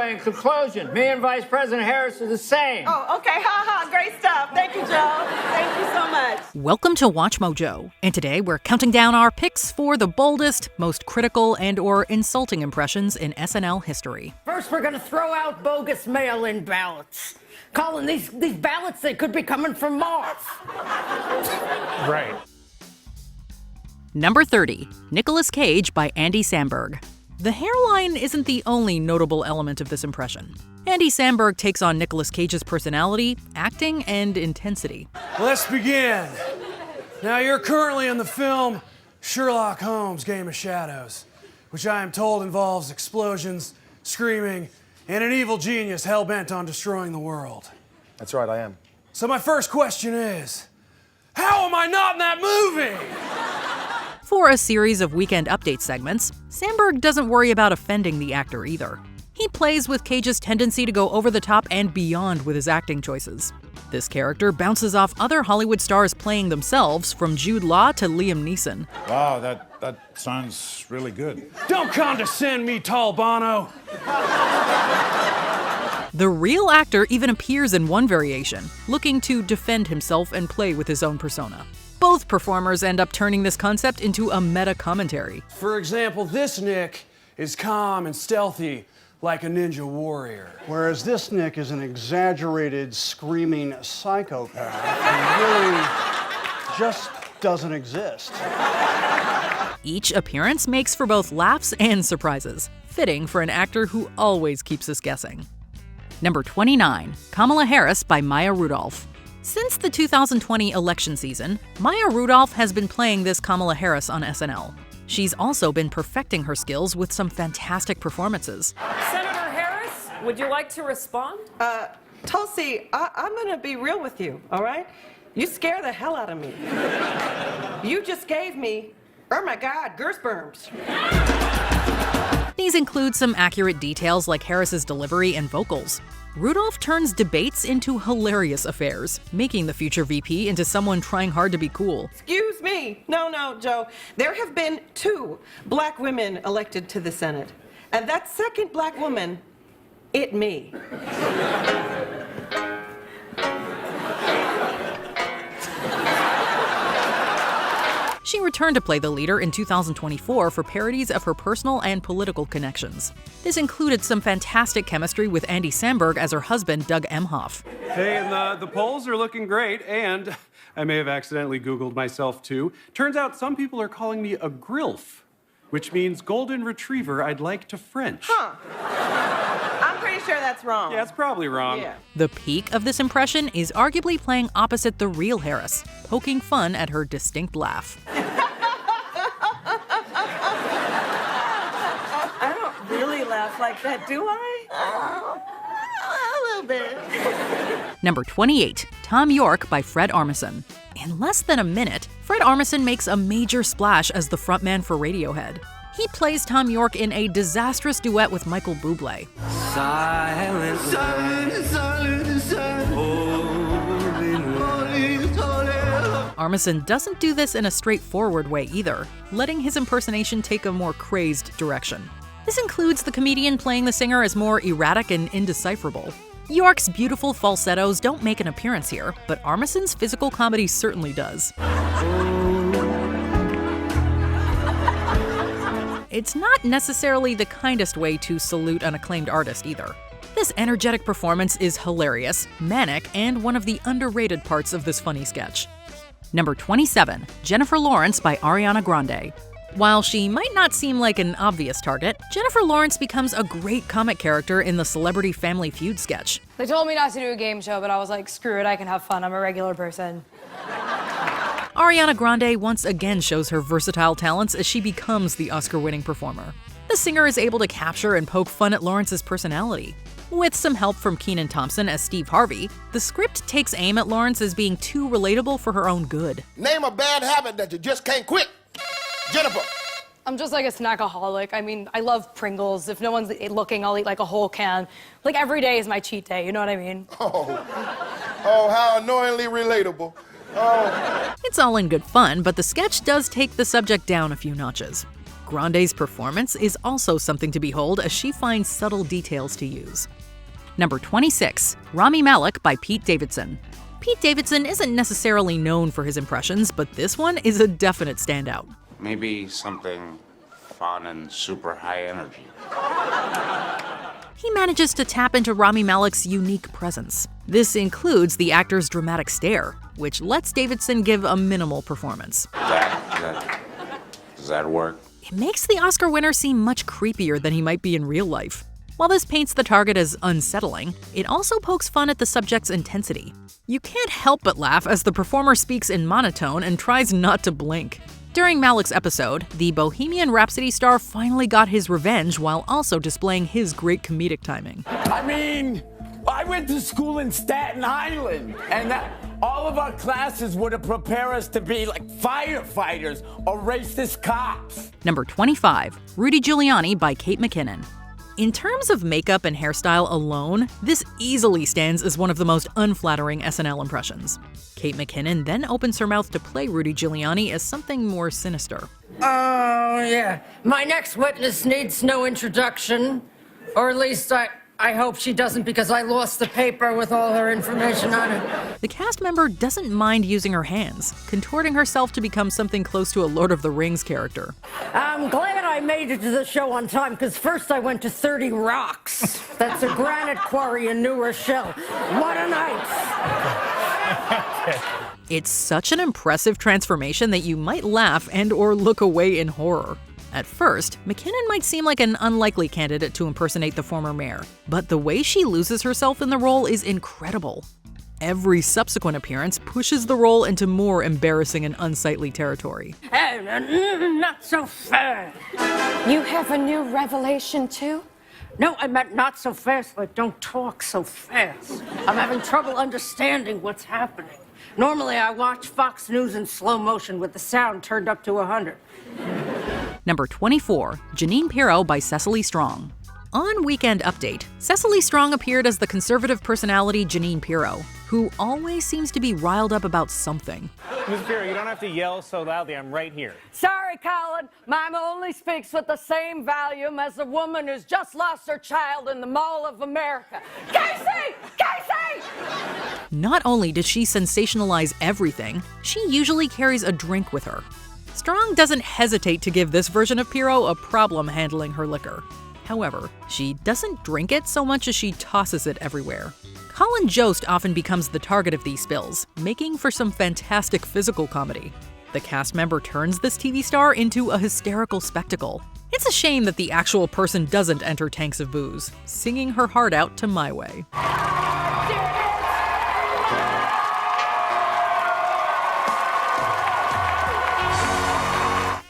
in conclusion, me and Vice President Harris are the same. Oh, okay. Ha ha. Great stuff. Thank you, Joe. Thank you so much. Welcome to Watch Mojo, and today we're counting down our picks for the boldest, most critical, and/or insulting impressions in SNL history. First, we're gonna throw out bogus mail-in ballots. Calling these ballots, they could be coming from Mars. Right. Number 30, Nicolas Cage by Andy Samberg. The hairline isn't the only notable element of this impression. Andy Samberg takes on Nicolas Cage's personality, acting, and intensity. Let's begin. Now, you're currently in the film Sherlock Holmes: Game of Shadows, which I am told involves explosions, screaming, and an evil genius hell-bent on destroying the world. That's right, I am. So my first question is, how am I not in that movie? For a series of Weekend Update segments, Samberg doesn't worry about offending the actor either. He plays with Cage's tendency to go over the top and beyond with his acting choices. This character bounces off other Hollywood stars playing themselves, from Jude Law to Liam Neeson. Wow, that sounds really good. Don't condescend me, tall Bono. The real actor even appears in one variation, looking to defend himself and play with his own persona. Both performers end up turning this concept into a meta-commentary. For example, this Nick is calm and stealthy, like a ninja warrior. Whereas this Nick is an exaggerated, screaming psychopath who really just doesn't exist. Each appearance makes for both laughs and surprises, fitting for an actor who always keeps us guessing. Number 29, Kamala Harris by Maya Rudolph. Since the 2020 election season, Maya Rudolph has been playing this Kamala Harris on SNL. She's also been perfecting her skills with some fantastic performances. Senator Harris, would you like to respond? Tulsi, I'm going to be real with you, all right? You scare the hell out of me. You just gave me, oh my God, goosebumps. These include some accurate details like Harris's delivery and vocals. Rudolph turns debates into hilarious affairs, making the future VP into someone trying hard to be cool. Excuse me. No, Joe. There have been 2 black women elected to the Senate. And that second black woman, it me. She returned to play the leader in 2024 for parodies of her personal and political connections. This included some fantastic chemistry with Andy Samberg as her husband, Doug Emhoff. Hey, and the polls are looking great, and I may have accidentally Googled myself too. Turns out some people are calling me a grilf, which means golden retriever I'd like to French. Huh. I'm pretty sure that's wrong. Yeah, it's probably wrong. Yeah. The peak of this impression is arguably playing opposite the real Harris, poking fun at her distinct laugh. I don't really laugh like that, do I? A little bit. Number 28, Tom York by Fred Armisen. In less than a minute, Fred Armisen makes a major splash as the frontman for Radiohead. He plays Tom York in a disastrous duet with Michael Bublé. Silent, silent, silent, silent. Armisen doesn't do this in a straightforward way either, letting his impersonation take a more crazed direction. This includes the comedian playing the singer as more erratic and indecipherable. York's beautiful falsettos don't make an appearance here, but Armisen's physical comedy certainly does. It's not necessarily the kindest way to salute an acclaimed artist either. This energetic performance is hilarious, manic, and one of the underrated parts of this funny sketch. Number 27, Jennifer Lawrence by Ariana Grande. While she might not seem like an obvious target, Jennifer Lawrence becomes a great comic character in the Celebrity Family Feud sketch. They told me not to do a game show, but I was like, screw it, I can have fun. I'm a regular person. Ariana Grande once again shows her versatile talents as she becomes the Oscar-winning performer. The singer is able to capture and poke fun at Lawrence's personality. With some help from Kenan Thompson as Steve Harvey, the script takes aim at Lawrence as being too relatable for her own good. Name a bad habit that you just can't quit. Jennifer. I'm just like a snackaholic. I mean, I love Pringles. If no one's looking, I'll eat like a whole can. Like every day is my cheat day, you know what I mean? Oh, how annoyingly relatable. Oh. It's all in good fun, but the sketch does take the subject down a few notches. Grande's performance is also something to behold as she finds subtle details to use. Number 26, Rami Malek by Pete Davidson. Pete Davidson isn't necessarily known for his impressions, but this one is a definite standout. Maybe something fun and super high energy. He manages to tap into Rami Malek's unique presence. This includes the actor's dramatic stare, which lets Davidson give a minimal performance. Does that work? It makes the Oscar winner seem much creepier than he might be in real life. While this paints the target as unsettling, it also pokes fun at the subject's intensity. You can't help but laugh as the performer speaks in monotone and tries not to blink. During Malek's episode, the Bohemian Rhapsody star finally got his revenge while also displaying his great comedic timing. I mean, I went to school in Staten Island, and all of our classes were to prepare us to be like firefighters or racist cops. Number 25, Rudy Giuliani by Kate McKinnon. In terms of makeup and hairstyle alone, this easily stands as one of the most unflattering SNL impressions. Kate McKinnon then opens her mouth to play Rudy Giuliani as something more sinister. Oh, yeah. My next witness needs no introduction. Or at least I hope she doesn't, because I lost the paper with all her information on it. The cast member doesn't mind using her hands, contorting herself to become something close to a Lord of the Rings character. I'm glad I made it to the show on time, because first I went to 30 Rocks. That's a granite quarry in New Rochelle. What a night! It's such an impressive transformation that you might laugh and/or look away in horror. At first, McKinnon might seem like an unlikely candidate to impersonate the former mayor, but the way she loses herself in the role is incredible. Every subsequent appearance pushes the role into more embarrassing and unsightly territory. Not so fast. You have a new revelation, too? No, I meant not so fast, like don't talk so fast. I'm having trouble understanding what's happening. Normally, I watch Fox News in slow motion with the sound turned up to 100. Number 24, Janine Pirro by Cecily Strong. On Weekend Update, Cecily Strong appeared as the conservative personality Janine Pirro, who always seems to be riled up about something. Ms. Pirro, you don't have to yell so loudly. I'm right here. Sorry, Colin. Mama only speaks with the same volume as a woman who's just lost her child in the Mall of America. Casey! Casey! Not only does she sensationalize everything, she usually carries a drink with her. Strong doesn't hesitate to give this version of Pirro a problem handling her liquor. However, she doesn't drink it so much as she tosses it everywhere. Colin Jost often becomes the target of these spills, making for some fantastic physical comedy. The cast member turns this TV star into a hysterical spectacle. It's a shame that the actual person doesn't enter tanks of booze, singing her heart out to My Way.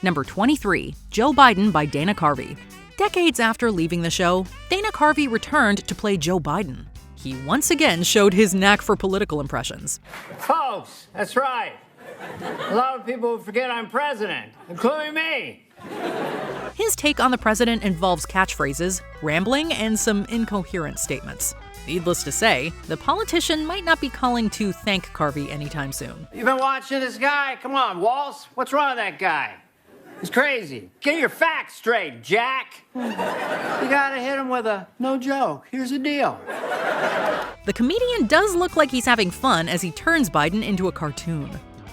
Number 23, Joe Biden by Dana Carvey. Decades after leaving the show, Dana Carvey returned to play Joe Biden. He once again showed his knack for political impressions. Folks, that's right. A lot of people forget I'm president, including me. His take on the president involves catchphrases, rambling, and some incoherent statements. Needless to say, the politician might not be calling to thank Carvey anytime soon. You been watching this guy? Come on, Waltz. What's wrong with that guy? He's crazy. Get your facts straight, Jack. You gotta hit him with a no joke. Here's the deal. The comedian does look like he's having fun as he turns Biden into a cartoon.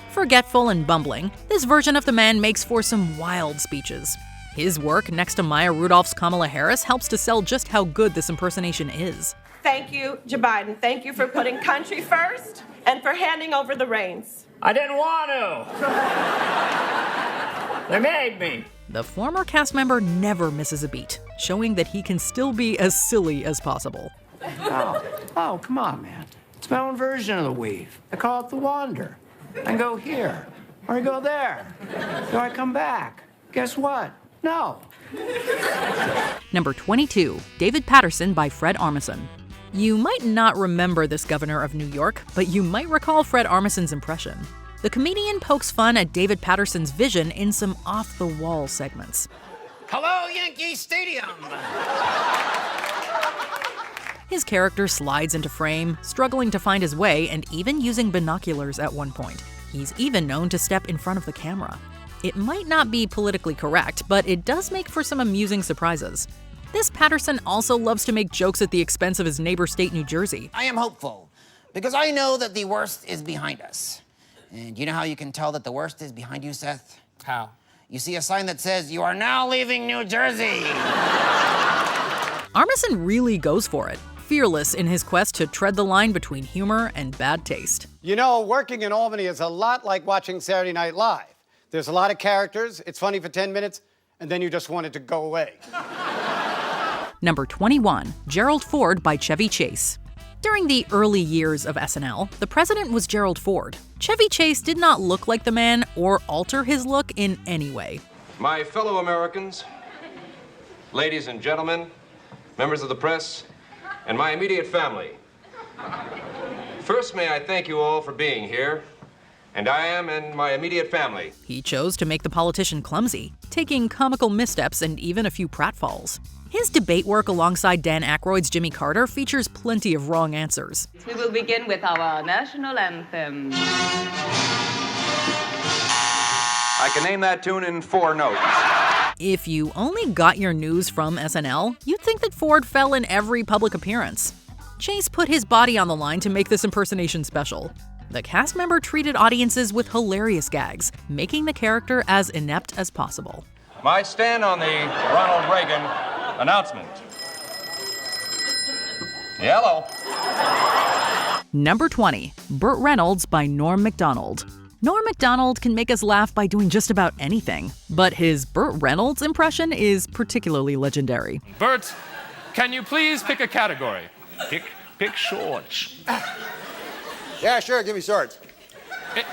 Forgetful and bumbling, this version of the man makes for some wild speeches. His work next to Maya Rudolph's Kamala Harris helps to sell just how good this impersonation is. Thank you, Joe Biden. Thank you for putting country first and for handing over the reins. I didn't want to. They made me. The former cast member never misses a beat, showing that he can still be as silly as possible. Oh, come on, man. It's my own version of the weave. I call it the wander. I go here, or I go there. Do I come back? Guess what? No. Number 22, David Patterson by Fred Armisen. You might not remember this governor of New York, but you might recall Fred Armisen's impression. The comedian pokes fun at David Patterson's vision in some off-the-wall segments. Hello, Yankee Stadium. His character slides into frame, struggling to find his way and even using binoculars at one point. He's even known to step in front of the camera. It might not be politically correct, but it does make for some amusing surprises. This Patterson also loves to make jokes at the expense of his neighbor state, New Jersey. I am hopeful, because I know that the worst is behind us. And you know how you can tell that the worst is behind you, Seth? How? You see a sign that says, "You are now leaving New Jersey." Armisen really goes for it, fearless in his quest to tread the line between humor and bad taste. You know, working in Albany is a lot like watching Saturday Night Live. There's a lot of characters, it's funny for 10 minutes, and then you just want it to go away. Number 21, Gerald Ford by Chevy Chase. During the early years of SNL, the president was Gerald Ford. Chevy Chase did not look like the man or alter his look in any way. My fellow Americans, ladies and gentlemen, members of the press, and my immediate family. First, may I thank you all for being here, and I am and my immediate family. He chose to make the politician clumsy, taking comical missteps and even a few pratfalls. His debate work alongside Dan Aykroyd's Jimmy Carter features plenty of wrong answers. We will begin with our national anthem. I can name that tune in 4 notes. If you only got your news from SNL, you'd think that Ford fell in every public appearance. Chase put his body on the line to make this impersonation special. The cast member treated audiences with hilarious gags, making the character as inept as possible. My stand on the Ronald Reagan announcement. Yellow. Number 20, Burt Reynolds by Norm Macdonald. Norm Macdonald can make us laugh by doing just about anything, but his Burt Reynolds impression is particularly legendary. Burt, can you please pick a category? Pick shorts. Yeah, sure, give me shorts.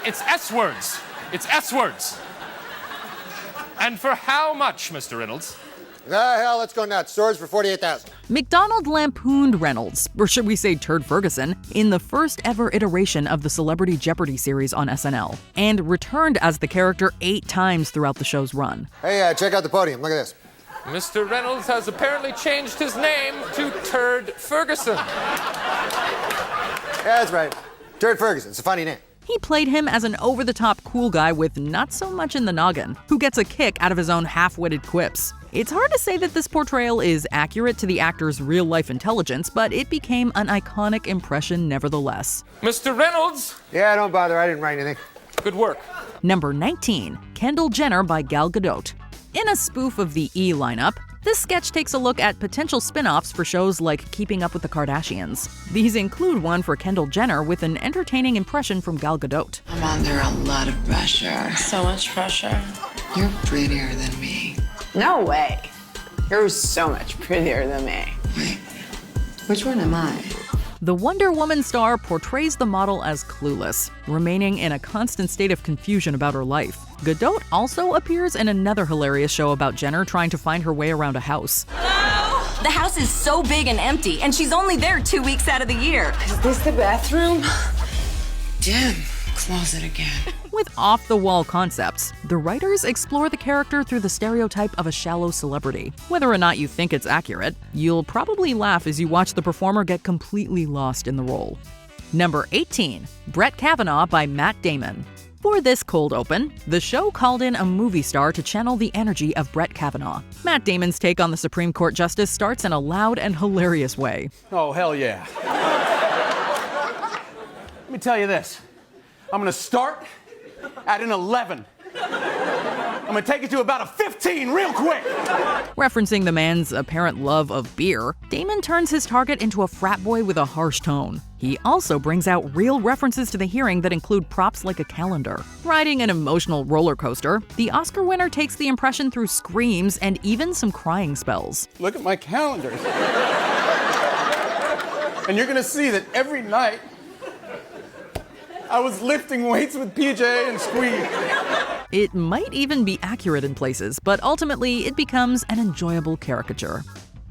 It's S-words. It's S-words. And for how much, Mr. Reynolds? Hell, let's go nuts. Swords for $48,000. McDonald lampooned Reynolds, or should we say Turd Ferguson, in the first ever iteration of the Celebrity Jeopardy series on SNL, and returned as the character 8 times throughout the show's run. Hey, check out the podium. Look at this. Mr. Reynolds has apparently changed his name to Turd Ferguson. Yeah, that's right. Turd Ferguson. It's a funny name. He played him as an over-the-top cool guy with not so much in the noggin, who gets a kick out of his own half-witted quips. It's hard to say that this portrayal is accurate to the actor's real-life intelligence, but it became an iconic impression nevertheless. Mr. Reynolds? Yeah, don't bother. I didn't write anything. Good work. Number 19, Kendall Jenner by Gal Gadot. In a spoof of the E! lineup, this sketch takes a look at potential spin-offs for shows like Keeping Up with the Kardashians. These include one for Kendall Jenner with an entertaining impression from Gal Gadot. I'm under a lot of pressure. So much pressure. You're prettier than me. No way. You're so much prettier than me. Wait, which one am I? The Wonder Woman star portrays the model as clueless, remaining in a constant state of confusion about her life. Gadot also appears in another hilarious show about Jenner trying to find her way around a house. The house is so big and empty, and she's only there 2 weeks out of the year. Is this the bathroom? Damn, closet again. With off-the-wall concepts, the writers explore the character through the stereotype of a shallow celebrity. Whether or not you think it's accurate, you'll probably laugh as you watch the performer get completely lost in the role. Number 18, Brett Kavanaugh by Matt Damon. For this cold open, the show called in a movie star to channel the energy of Brett Kavanaugh. Matt Damon's take on the Supreme Court justice starts in a loud and hilarious way. Oh, hell yeah. Let me tell you this. I'm gonna start at an 11. I'm gonna take it to about a 15 real quick. Referencing the man's apparent love of beer, Damon turns his target into a frat boy with a harsh tone. He also brings out real references to the hearing that include props like a calendar. Riding an emotional roller coaster, the Oscar winner takes the impression through screams and even some crying spells. Look at my calendar. And you're gonna see that every night I was lifting weights with PJ and Squeeze. It might even be accurate in places, but ultimately it becomes an enjoyable caricature.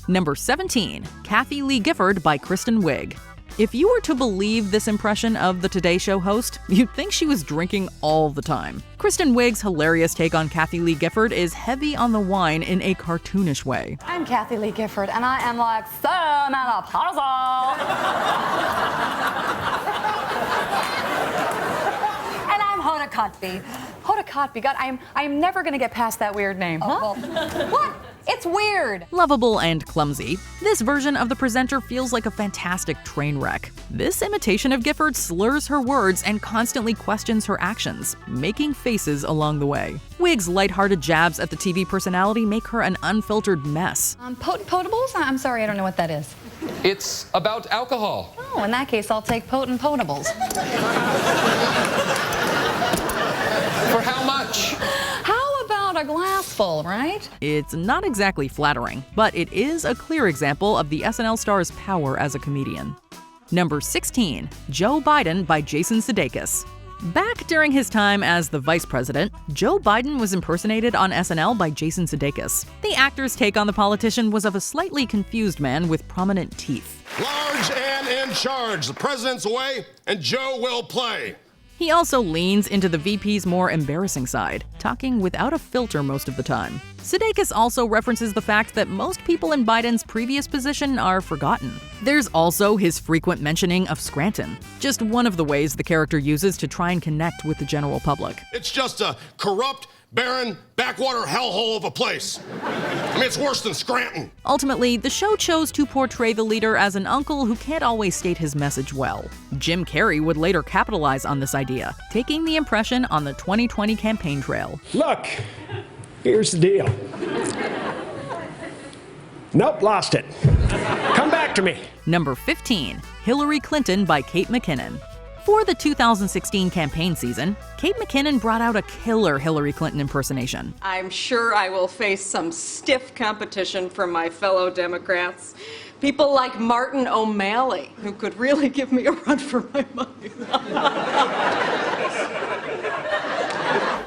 Number 17, Kathy Lee Gifford by Kristen Wiig. If you were to believe this impression of the Today Show host, you'd think she was drinking all the time. Kristen Wiig's hilarious take on Kathy Lee Gifford is heavy on the wine in a cartoonish way. I'm Kathy Lee Gifford, and I am like so menopausal. And I'm Hoda Kotb. Hodakot begot. I am never going to get past that weird name. Huh? What? It's weird. Lovable and clumsy, this version of the presenter feels like a fantastic train wreck. This imitation of Gifford slurs her words and constantly questions her actions, making faces along the way. Wig's lighthearted jabs at the TV personality make her an unfiltered mess. Potent potables? I'm sorry, I don't know what that is. It's about alcohol. Oh, in that case, I'll take potent potables. For how much? How about a glass full, right? It's not exactly flattering, but it is a clear example of the SNL star's power as a comedian. Number 16, Joe Biden by Jason Sudeikis. Back during his time as the vice president, Joe Biden was impersonated on SNL by Jason Sudeikis. The actor's take on the politician was of a slightly confused man with prominent teeth. Large and in charge. The president's away, and Joe will play. He also leans into the VP's more embarrassing side, talking without a filter most of the time. Sudeikis also references the fact that most people in Biden's previous position are forgotten. There's also his frequent mentioning of Scranton, just one of the ways the character uses to try and connect with the general public. It's just a corrupt, barren, backwater hellhole of a place. I mean, it's worse than Scranton. Ultimately, the show chose to portray the leader as an uncle who can't always state his message well. Jim Carrey would later capitalize on this idea, taking the impression on the 2020 campaign trail. Look, here's the deal. Nope, lost it. Come back to me. Number 15, Hillary Clinton by Kate McKinnon. For the 2016 campaign season, Kate McKinnon brought out a killer Hillary Clinton impersonation. I'm sure I will face some stiff competition from my fellow Democrats. People like Martin O'Malley, who could really give me a run for my money.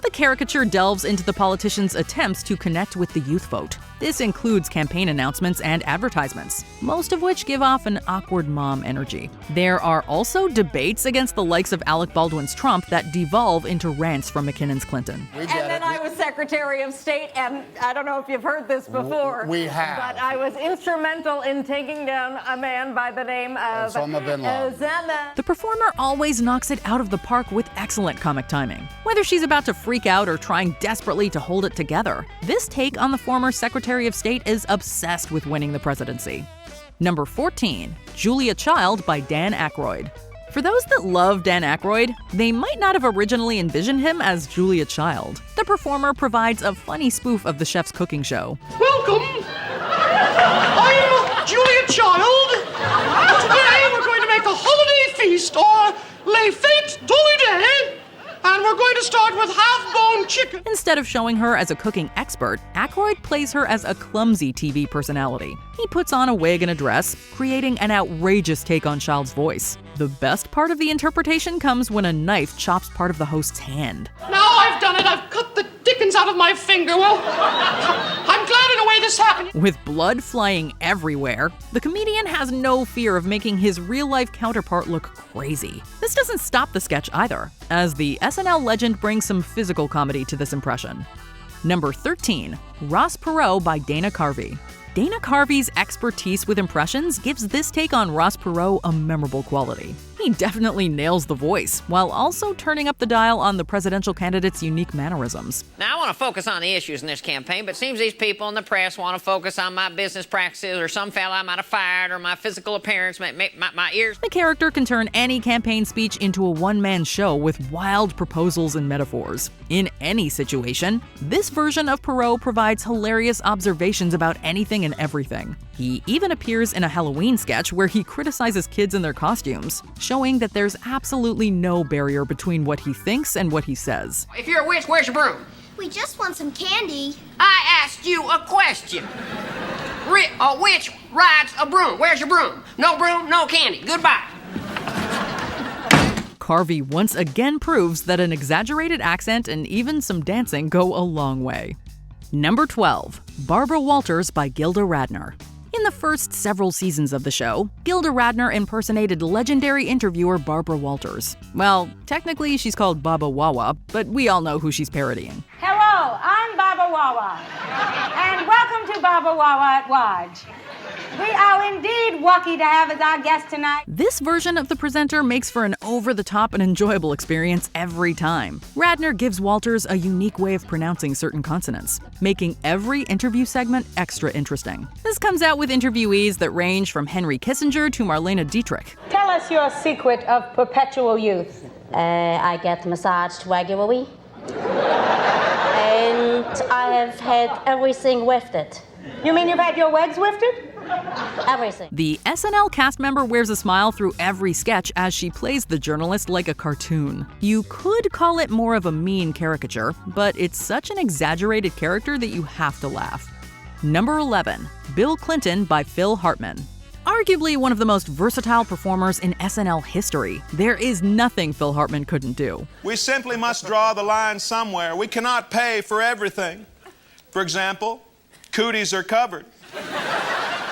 The caricature delves into the politicians' attempts to connect with the youth vote. This includes campaign announcements and advertisements, most of which give off an awkward mom energy. There are also debates against the likes of Alec Baldwin's Trump that devolve into rants from McKinnon's Clinton. And then I was Secretary of State, and I don't know if you've heard this before. We have. But I was instrumental in taking down a man by the name of Osama bin Laden. The performer always knocks it out of the park with excellent comic timing. Whether she's about to freak out or trying desperately to hold it together, this take on the former Secretary of State is obsessed with winning the presidency. Number 14, Julia Child by Dan Aykroyd. For those that love Dan Aykroyd, they might not have originally envisioned him as Julia Child. The performer provides a funny spoof of the chef's cooking show. Welcome! I'm Julia Child. Today we're going to make a holiday feast, or les fêtes d'holiday, and we're going to start with half-bone chicken. Instead of showing her as a cooking expert, Aykroyd plays her as a clumsy TV personality. He puts on a wig and a dress, creating an outrageous take on Child's voice. The best part of the interpretation comes when a knife chops part of the host's hand. Now I've done it. I've cut the dickens out of my finger. Well, I'm glad in a way this happened. With blood flying everywhere, the comedian has no fear of making his real-life counterpart look crazy. This doesn't stop the sketch either, as the SNL legend brings some physical comedy to this impression. Number 13, Ross Perot by Dana Carvey. Dana Carvey's expertise with impressions gives this take on Ross Perot a memorable quality. He definitely nails the voice, while also turning up the dial on the presidential candidate's unique mannerisms. Now, I want to focus on the issues in this campaign, but it seems these people in the press want to focus on my business practices or some fella I might have fired or my physical appearance, my ears. The character can turn any campaign speech into a one-man show with wild proposals and metaphors. In any situation, this version of Perot provides hilarious observations about anything and everything. He even appears in a Halloween sketch where he criticizes kids in their costumes, showing that there's absolutely no barrier between what he thinks and what he says. If you're a witch, where's your broom? We just want some candy. I asked you a question. A witch rides a broom. Where's your broom? No broom, no candy. Goodbye. Carvey once again proves that an exaggerated accent and even some dancing go a long way. Number 12, Barbara Walters by Gilda Radner. In the first several seasons of the show, Gilda Radner impersonated legendary interviewer Barbara Walters. Well, technically she's called Baba Wawa, but we all know who she's parodying. Hello, I'm Baba Wawa, and welcome to Baba Wawa at Watch. We are indeed lucky to have as our guest tonight. This version of the presenter makes for an over-the-top and enjoyable experience every time. Radner gives Walters a unique way of pronouncing certain consonants, making every interview segment extra interesting. This comes out with interviewees that range from Henry Kissinger to Marlene Dietrich. Tell us your secret of perpetual youth. I get massaged regularly. And I have had everything lifted. You mean you've had your legs lifted? Everything. The SNL cast member wears a smile through every sketch as she plays the journalist like a cartoon. You could call it more of a mean caricature, but it's such an exaggerated character that you have to laugh. Number 11, Bill Clinton by Phil Hartman. Arguably one of the most versatile performers in SNL history, there is nothing Phil Hartman couldn't do. We simply must draw the line somewhere. We cannot pay for everything. For example, cooties are covered,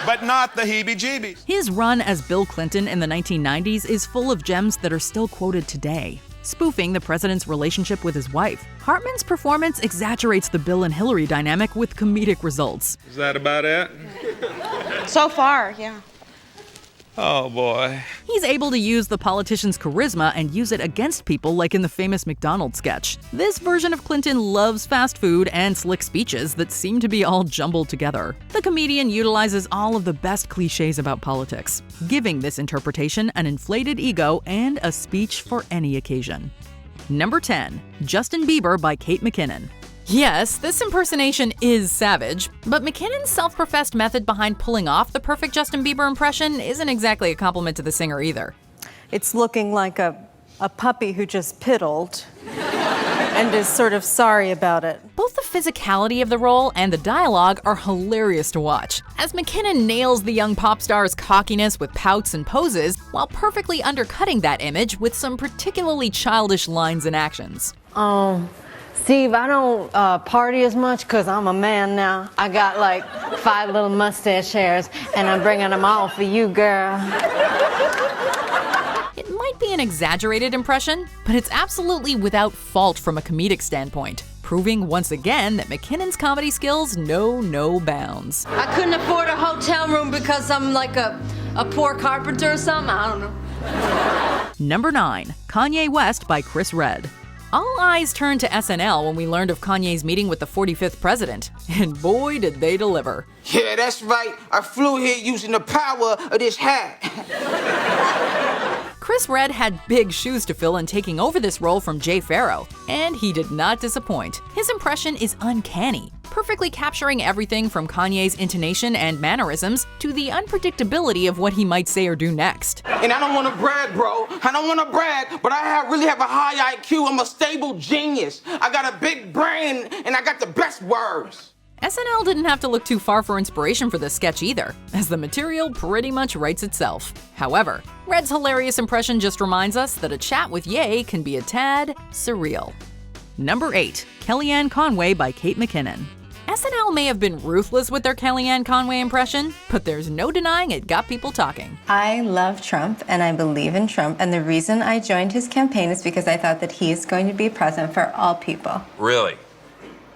but not the heebie-jeebies. His run as Bill Clinton in the 1990s is full of gems that are still quoted today. Spoofing the president's relationship with his wife, Hartman's performance exaggerates the Bill and Hillary dynamic with comedic results. Is that about it? So far, yeah. Oh, boy. He's able to use the politician's charisma and use it against people like in the famous McDonald's sketch. This version of Clinton loves fast food and slick speeches that seem to be all jumbled together. The comedian utilizes all of the best cliches about politics, giving this interpretation an inflated ego and a speech for any occasion. Number 10, Justin Bieber by Kate McKinnon. Yes, this impersonation is savage, but McKinnon's self-professed method behind pulling off the perfect Justin Bieber impression isn't exactly a compliment to the singer either. It's looking like a puppy who just piddled and is sort of sorry about it. Both the physicality of the role and the dialogue are hilarious to watch, as McKinnon nails the young pop star's cockiness with pouts and poses, while perfectly undercutting that image with some particularly childish lines and actions. Steve, I don't party as much because I'm a man now. I got like 5 little mustache hairs, and I'm bringing them all for you, girl. It might be an exaggerated impression, but it's absolutely without fault from a comedic standpoint, proving once again that McKinnon's comedy skills know no bounds. I couldn't afford a hotel room because I'm like a poor carpenter or something. I don't know. Number 9, Kanye West by Chris Redd. All eyes turned to SNL when we learned of Kanye's meeting with the 45th president, and boy did they deliver. Yeah, that's right. I flew here using the power of this hat. Chris Redd had big shoes to fill in taking over this role from Jay Pharoah, and he did not disappoint. His impression is uncanny, perfectly capturing everything from Kanye's intonation and mannerisms to the unpredictability of what he might say or do next. And I don't want to brag, bro. I don't want to brag, but I really have a high IQ. I'm a stable genius. I got a big brain, and I got the best words. SNL didn't have to look too far for inspiration for this sketch either, as the material pretty much writes itself. However, Redd's hilarious impression just reminds us that a chat with Ye can be a tad surreal. Number 8, Kellyanne Conway by Kate McKinnon. SNL may have been ruthless with their Kellyanne Conway impression, but there's no denying it got people talking. I love Trump and I believe in Trump, and the reason I joined his campaign is because I thought that he is going to be president for all people. Really?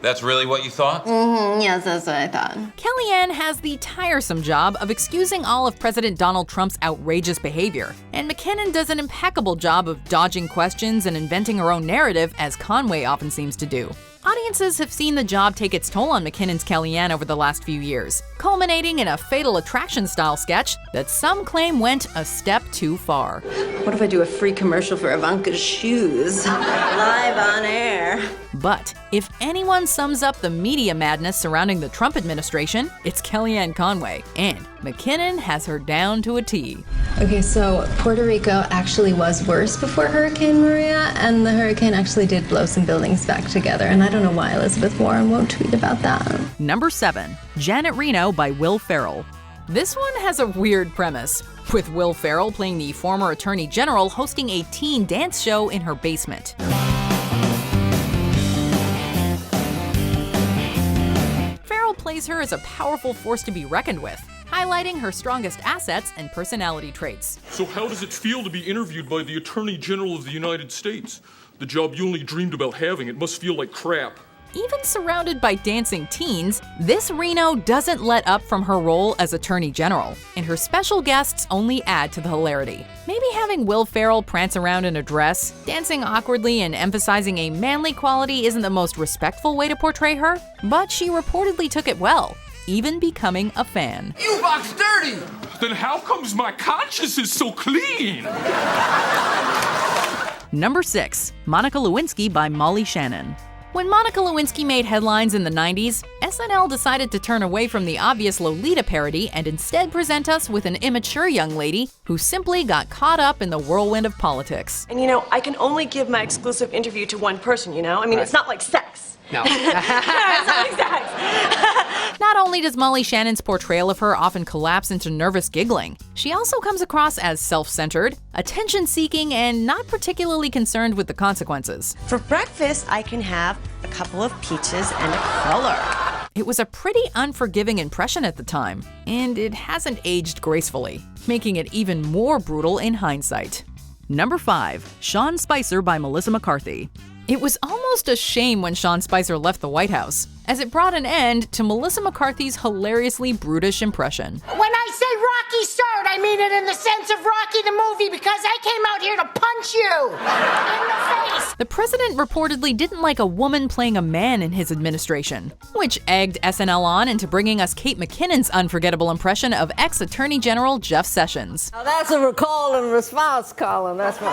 That's really what you thought? Yes, that's what I thought. Kellyanne has the tiresome job of excusing all of President Donald Trump's outrageous behavior, and McKinnon does an impeccable job of dodging questions and inventing her own narrative, as Conway often seems to do. Audiences have seen the job take its toll on McKinnon's Kellyanne over the last few years, culminating in a Fatal Attraction-style sketch that some claim went a step too far. What if I do a free commercial for Ivanka's shoes? Live on air. But if anyone sums up the media madness surrounding the Trump administration, it's Kellyanne Conway, and McKinnon has her down to a T. Okay, so Puerto Rico actually was worse before Hurricane Maria, and the hurricane actually did blow some buildings back together, and I don't know why Elizabeth Warren won't tweet about that. Number 7, Janet Reno by Will Ferrell. This one has a weird premise, with Will Ferrell playing the former Attorney General hosting a teen dance show in her basement. Ferrell plays her as a powerful force to be reckoned with, highlighting her strongest assets and personality traits. So how does it feel to be interviewed by the Attorney General of the United States? The job you only dreamed about having. It must feel like crap. Even surrounded by dancing teens, this Reno doesn't let up from her role as Attorney General, and her special guests only add to the hilarity. Maybe having Will Ferrell prance around in a dress, dancing awkwardly and emphasizing a manly quality isn't the most respectful way to portray her, but she reportedly took it well, even becoming a fan. You box dirty! Then how comes my conscience is so clean? Number 6. Monica Lewinsky by Molly Shannon. When Monica Lewinsky made headlines in the 90s, SNL decided to turn away from the obvious Lolita parody and instead present us with an immature young lady who simply got caught up in the whirlwind of politics. And I can only give my exclusive interview to one person, I mean, it's not like sex. No. It's not like sex. Not only does Molly Shannon's portrayal of her often collapse into nervous giggling, she also comes across as self-centered, attention-seeking, and not particularly concerned with the consequences. For breakfast, I can have a couple of peaches and a cruller. It was a pretty unforgiving impression at the time, and it hasn't aged gracefully, making it even more brutal in hindsight. Number 5. Sean Spicer by Melissa McCarthy. It was almost a shame when Sean Spicer left the White House, as it brought an end to Melissa McCarthy's hilariously brutish impression. When I say Rocky start, I mean it in the sense of Rocky the movie because I came out here to punch you in the face. The president reportedly didn't like a woman playing a man in his administration, which egged SNL on into bringing us Kate McKinnon's unforgettable impression of ex-Attorney General Jeff Sessions. Now that's a recall and response column. That's my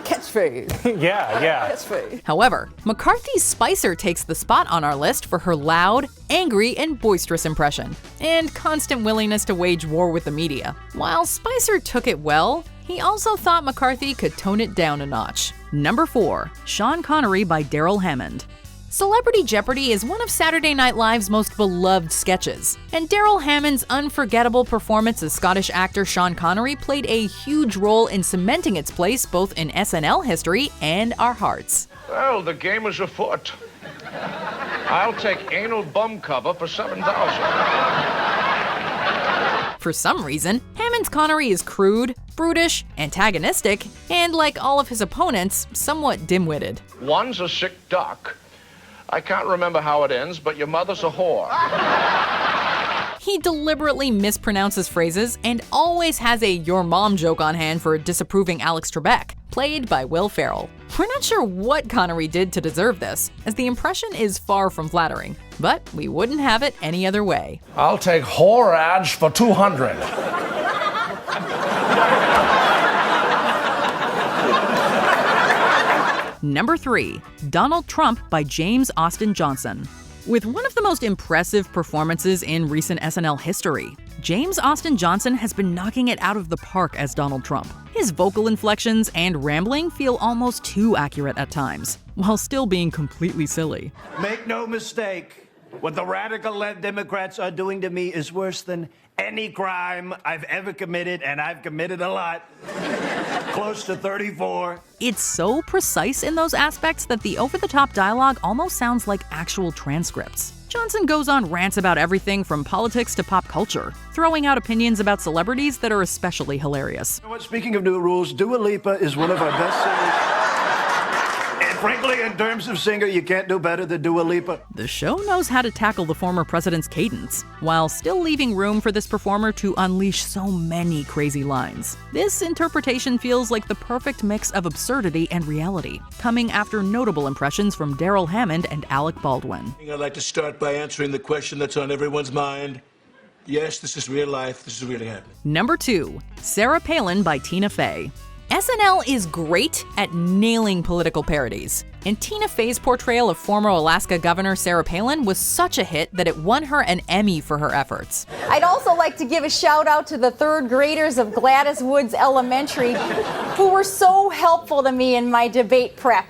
catchphrase. Yeah. Catchphrase. However, McCarthy's Spicer takes the spot on our list for her loud, angry, and boisterous impression, and constant willingness to wage war with the media. While Spicer took it well, he also thought McCarthy could tone it down a notch. Number 4. Sean Connery by Daryl Hammond. Celebrity Jeopardy is one of Saturday Night Live's most beloved sketches, and Daryl Hammond's unforgettable performance as Scottish actor Sean Connery played a huge role in cementing its place both in SNL history and our hearts. Well, the game is afoot. I'll take anal bum cover for $7,000. For some reason, Hammond's Connery is crude, brutish, antagonistic, and like all of his opponents, somewhat dim-witted. One's a sick duck. I can't remember how it ends, but your mother's a whore. He deliberately mispronounces phrases and always has a your mom joke on hand for disapproving Alex Trebek, played by Will Ferrell. We're not sure what Connery did to deserve this, as the impression is far from flattering, but we wouldn't have it any other way. I'll take whore for 200. Number 3. Donald Trump by James Austin Johnson. With one of the most impressive performances in recent SNL history, James Austin Johnson has been knocking it out of the park as Donald Trump. His vocal inflections and rambling feel almost too accurate at times, while still being completely silly. Make no mistake, what the radical-led Democrats are doing to me is worse than any crime I've ever committed, and I've committed a lot. Close to 34. It's so precise in those aspects that the over-the-top dialogue almost sounds like actual transcripts. Johnson goes on rants about everything from politics to pop culture, throwing out opinions about celebrities that are especially hilarious. You know what, speaking of new rules, Dua Lipa is one of our best singers. And frankly, in terms of singer, you can't do better than Dua Lipa. The show knows how to tackle the former president's cadence, while still leaving room for this performer to unleash so many crazy lines. This interpretation feels like the perfect mix of absurdity and reality, coming after notable impressions from Daryl Hammond and Alec Baldwin. I'd like to start by answering the question that's on everyone's mind. Yes, this is real life. This is really happening. Number 2. Sarah Palin by Tina Fey. SNL is great at nailing political parodies, and Tina Fey's portrayal of former Alaska Governor Sarah Palin was such a hit that it won her an Emmy for her efforts. I'd also like to give a shout out to the third graders of Gladys Woods Elementary who were so helpful to me in my debate prep.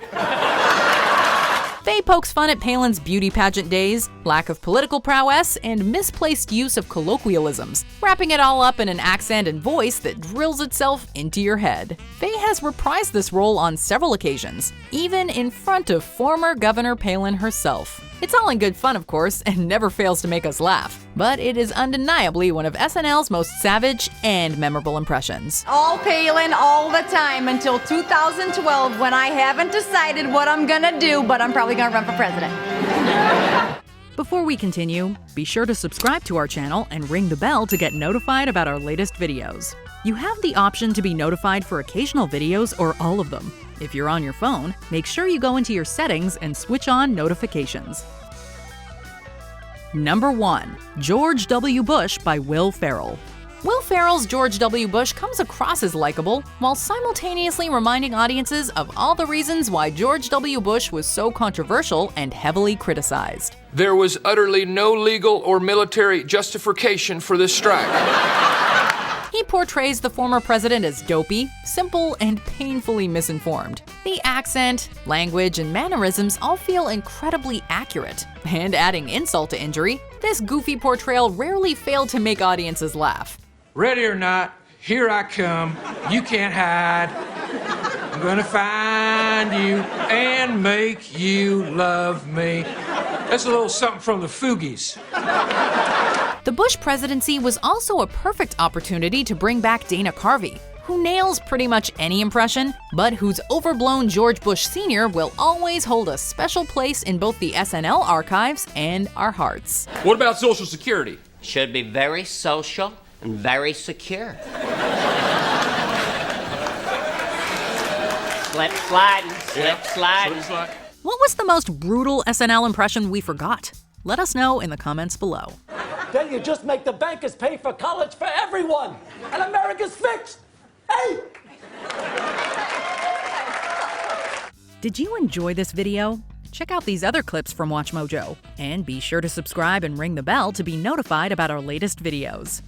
Fey pokes fun at Palin's beauty pageant days, lack of political prowess, and misplaced use of colloquialisms, wrapping it all up in an accent and voice that drills itself into your head. Fey has reprised this role on several occasions, even in front of former Governor Palin herself. It's all in good fun, of course, and never fails to make us laugh, but it is undeniably one of SNL's most savage and memorable impressions. All Palin all the time until 2012 when I haven't decided what I'm gonna do, but I'm probably gonna run for president. Before we continue, be sure to subscribe to our channel and ring the bell to get notified about our latest videos. You have the option to be notified for occasional videos or all of them. If you're on your phone, make sure you go into your settings and switch on notifications. Number 1. George W. Bush by Will Ferrell. Will Ferrell's George W. Bush comes across as likable, while simultaneously reminding audiences of all the reasons why George W. Bush was so controversial and heavily criticized. There was utterly no legal or military justification for this strike. He portrays the former president as dopey, simple, and painfully misinformed. The accent, language, and mannerisms all feel incredibly accurate. And adding insult to injury, this goofy portrayal rarely failed to make audiences laugh. Ready or not, here I come. You can't hide. I'm gonna find you and make you love me. That's a little something from the Fugees. The Bush presidency was also a perfect opportunity to bring back Dana Carvey, who nails pretty much any impression, but whose overblown George Bush Sr. will always hold a special place in both the SNL archives and our hearts. What about Social Security? Should be very social and very secure. Slip sliding, slip sliding. What was the most brutal SNL impression we forgot? Let us know in the comments below. Then you just make the bankers pay for college for everyone, and America's fixed. Hey! Did you enjoy this video? Check out these other clips from WatchMojo, and be sure to subscribe and ring the bell to be notified about our latest videos.